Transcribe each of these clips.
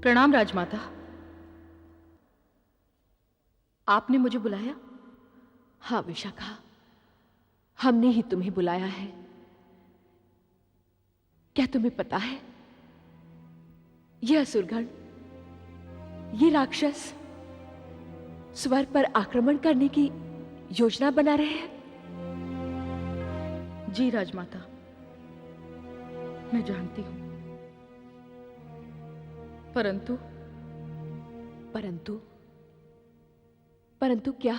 प्रणाम राजमाता। आपने मुझे बुलाया? हाँ विशाखा, हमने ही तुम्हें बुलाया है। क्या तुम्हें पता है, ये असुरगण, ये राक्षस स्वर पर आक्रमण करने की योजना बना रहे हैं? जी राजमाता, मैं जानती हूं। परंतु परंतु परंतु क्या?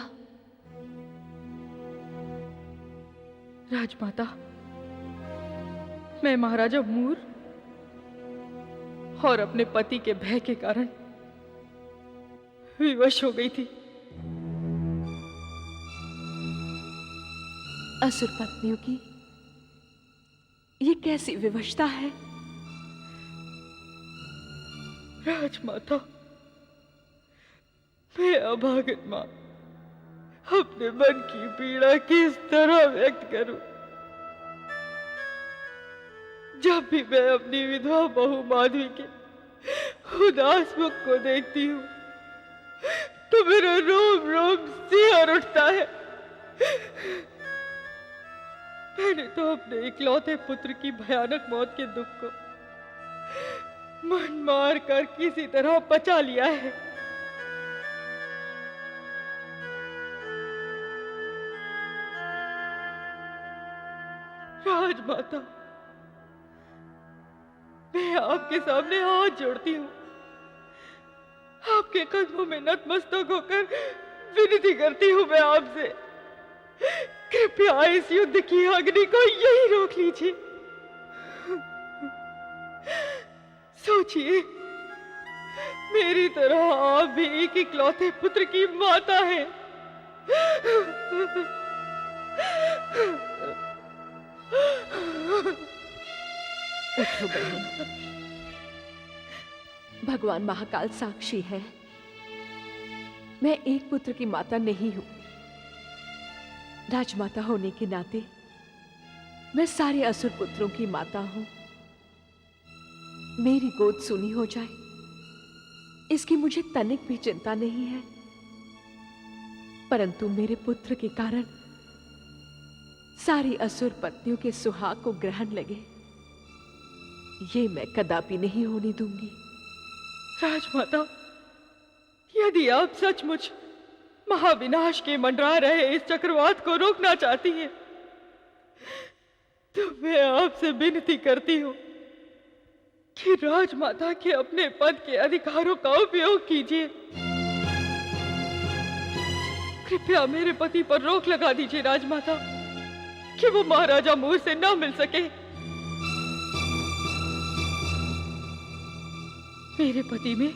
राजमाता, मैं महाराजा मूर और अपने पति के भय के कारण विवश हो गई थी। असुर पत्नियों की ये कैसी विवशता है? राजमाता, मैं अभागन मां अपने मन की पीड़ा किस तरह व्यक्त करूं? जब भी मैं अपनी विधवा बहू माधवी के उदास मुख को देखती हूं तो मेरा रोम रोम सिहर उठता है। मैंने तो अपने इकलौते पुत्र की भयानक मौत के दुख को मन मार कर किसी तरह पचा लिया है। राजमाता, मैं आपके सामने हाथ जोड़ती हूँ, आपके कदमों में नतमस्तक होकर विनती करती हूँ मैं आपसे, कृपया इस युद्ध की अग्नि को यही रोक लीजिए। सोचिए, मेरी तरह आप भी एक इकलौते पुत्र की माता हैं। उठो बहन, भगवान महाकाल साक्षी है, मैं एक पुत्र की माता नहीं हूं। राजमाता होने के नाते मैं सारे असुर पुत्रों की माता हूं। मेरी गोद सुनी हो जाए, इसकी मुझे तनिक भी चिंता नहीं है। परंतु मेरे पुत्र के कारण सारी असुर पत्नियों के सुहाग को ग्रहण लगे, ये मैं कदापि नहीं होने दूंगी। राजमाता, यदि आप सचमुच महाविनाश के मंडरा रहे इस चक्रवात को रोकना चाहती हैं, तो मैं आपसे विनती करती हूं कि राजमाता के अपने पद के अधिकारों का उपयोग कीजिए। कृपया मेरे पति पर रोक लगा दीजिए राजमाता, कि वो महाराजा मूर से न मिल सके। मेरे पति में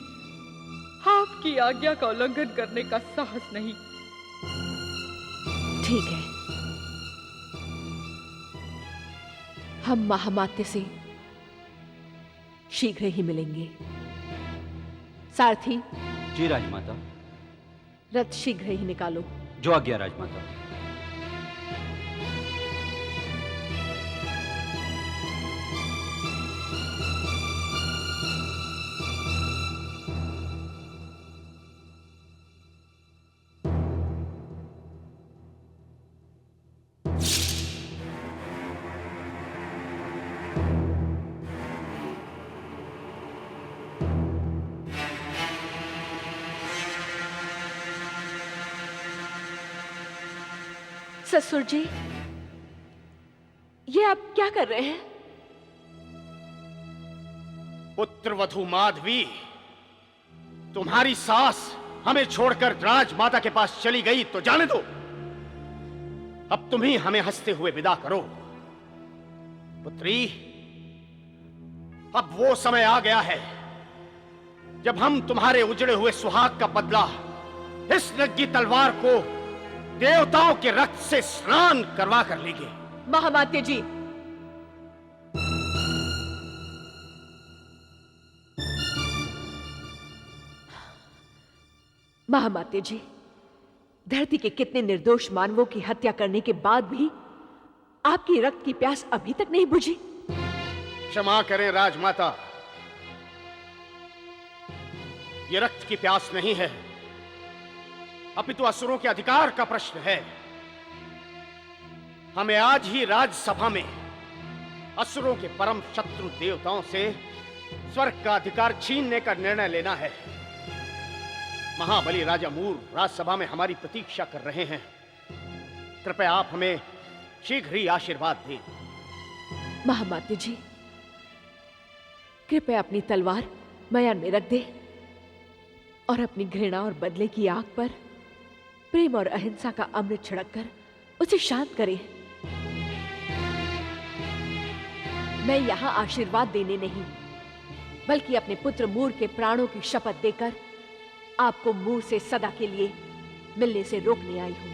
आपकी आज्ञा का उल्लंघन करने का साहस नहीं। ठीक है, हम महामात्य से शीघ्र ही मिलेंगे। सारथी, जी राजमाता। रथ शीघ्र ही निकालो। जो आज्ञा राजमाता। ससुर जी, ये आप क्या कर रहे हैं? पुत्रवधू माधवी, तुम्हारी सास हमें छोड़कर राजमाता के पास चली गई तो जाने दो। अब तुम ही हमें हंसते हुए विदा करो। पुत्री, अब वो समय आ गया है जब हम तुम्हारे उजड़े हुए सुहाग का बदला इस नंगी तलवार को देवताओं के रक्त से स्नान करवा कर लेंगे। महामात्य जी, महामात्य जी, धरती के कितने निर्दोष मानवों की हत्या करने के बाद भी आपकी रक्त की प्यास अभी तक नहीं बुझी? क्षमा करें राजमाता, ये रक्त की प्यास नहीं है, अपितु असुरों के अधिकार का प्रश्न है। हमें आज ही राज्यसभा में असुरों के परम शत्रु देवताओं से स्वर्ग का अधिकार छीनने का निर्णय लेना है। महाबली राजा मूर राज्यसभा में हमारी प्रतीक्षा कर रहे हैं। कृपया आप हमें शीघ्र ही आशीर्वाद दें। महामात्य जी, कृपया अपनी तलवार मयान में रख दे और अपनी घृणा और बदले की आग पर प्रेम और अहिंसा का अमृत छिड़ककर उसे शांत करें। मैं यहां आशीर्वाद देने नहीं, बल्कि अपने पुत्र मूर के प्राणों की शपथ देकर आपको मूर से सदा के लिए मिलने से रोकने आई हूं।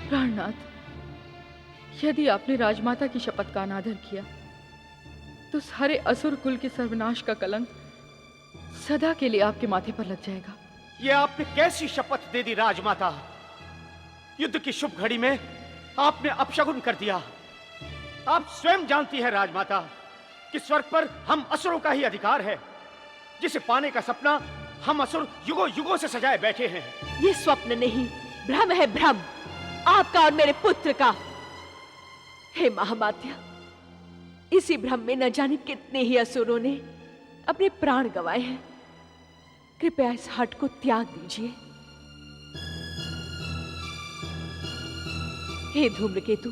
प्राणनाथ, यदि आपने राजमाता की शपथ का अनादर किया तो सारे असुर कुल के सर्वनाश का कलंक सदा के लिए आपके माथे पर लग जाएगा। यह आपने कैसी शपथ दे दी राजमाता? युद्ध की शुभ घड़ी में आपने अपशगुन कर दिया। आप स्वयं जानती है राजमाता कि स्वर्ग पर हम असुरों का ही अधिकार है, जिसे पाने का सपना हम असुर युगों युगों से सजाए बैठे हैं। ये स्वप्न नहीं, भ्रम है, भ्रम आपका और मेरे पुत्र का। हे महामात्य, इसी भ्रम में न जाने कितने ही असुरों ने अपने प्राण गंवाए हैं। कृपया इस हट को त्याग दीजिए। हे धूम्रकेतु,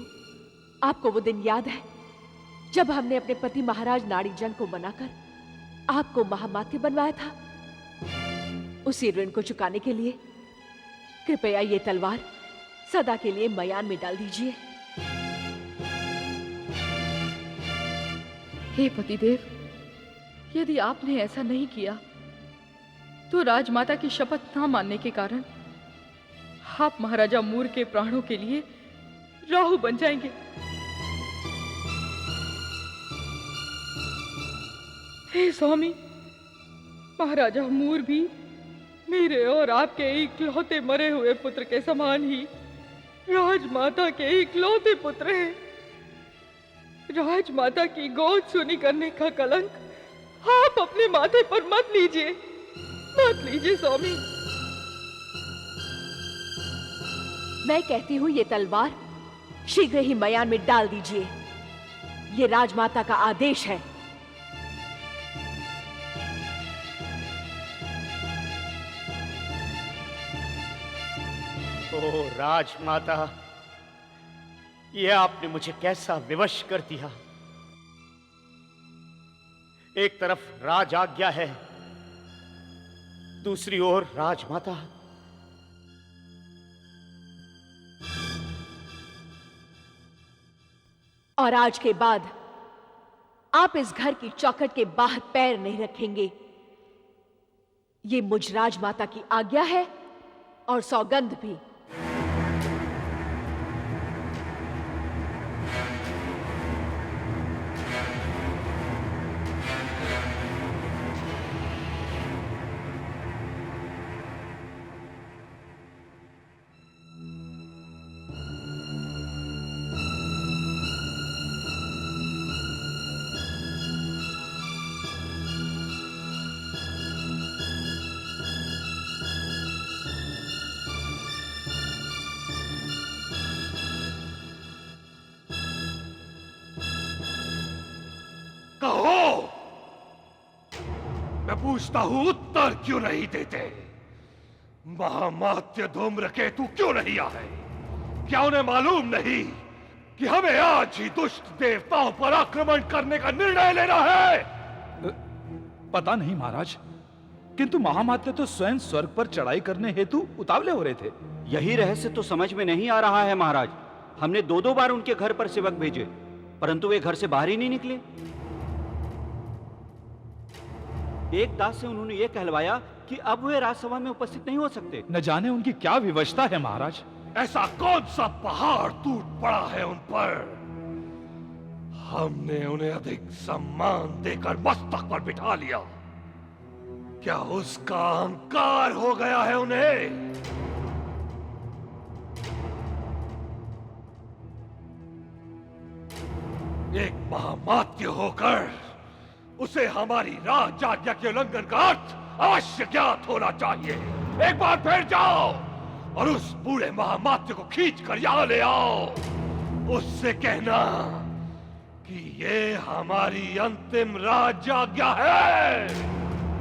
आपको वो दिन याद है जब हमने अपने पति महाराज नाड़ीजंग को बनाकर आपको महामात्य बनवाया था? उसी ऋण को चुकाने के लिए कृपया ये तलवार सदा के लिए मयान में डाल दीजिए। हे पतिदेव, यदि आपने ऐसा नहीं किया तो राजमाता की शपथ ना मानने के कारण आप महाराजा मूर के प्राणों के लिए राहु बन जाएंगे। हे स्वामी, महाराजा मूर भी मेरे और आपके इकलौते मरे हुए पुत्र के समान ही राजमाता के इकलौते पुत्र हैं। राजमाता की गोद सुनी करने का कलंक आप अपने माथे पर मत लीजिए, मत लीजिए स्वामी। मैं कहती हूं ये तलवार शीघ्र ही मयान में डाल दीजिए। ये राजमाता का आदेश है। ओ राजमाता, यह आपने मुझे कैसा विवश कर दिया। एक तरफ राज आज्ञा है, दूसरी ओर राजमाता। और आज के बाद आप इस घर की चौखट के बाहर पैर नहीं रखेंगे। ये मुझ राजमाता की आज्ञा है और सौगंध भी। कहो, मैं पूछता हूं, उत्तर क्यों नहीं देते? महामात्य धूम्रकेतु क्यों नहीं आए? क्या उन्हें मालूम नहीं कि हमें आज ही दुष्ट देवताओं पर आक्रमण करने का निर्णय लेना है? पता नहीं महाराज, किंतु महामात्य तो स्वयं स्वर्ग पर चढ़ाई करने हेतु उतावले हो रहे थे। यही रहस्य तो समझ में नहीं आ रहा है महाराज। हमने दो दो बार उनके घर पर सेवक भेजे, परंतु वे घर से बाहर ही नहीं निकले। एक दास से उन्होंने ये कहलवाया कि अब वे राजसभा में उपस्थित नहीं हो सकते। न जाने उनकी क्या विवशता है महाराज। ऐसा कौन सा पहाड़ टूट पड़ा है उन पर? हमने उन्हें अधिक सम्मान देकर मस्तक पर बिठा लिया। क्या उसका अहंकार हो गया है उन्हें? एक महामात्य होकर उसे हमारी राज आज्ञा के उल्लंघन का अर्थ अवश्य ज्ञात होना चाहिए। एक बार फिर जाओ और उस बूढ़े महामात्य को खींच कर यहाँ ले आओ। उससे कहना कि ये हमारी अंतिम राज आज्ञा है।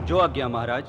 जो आज्ञा महाराज।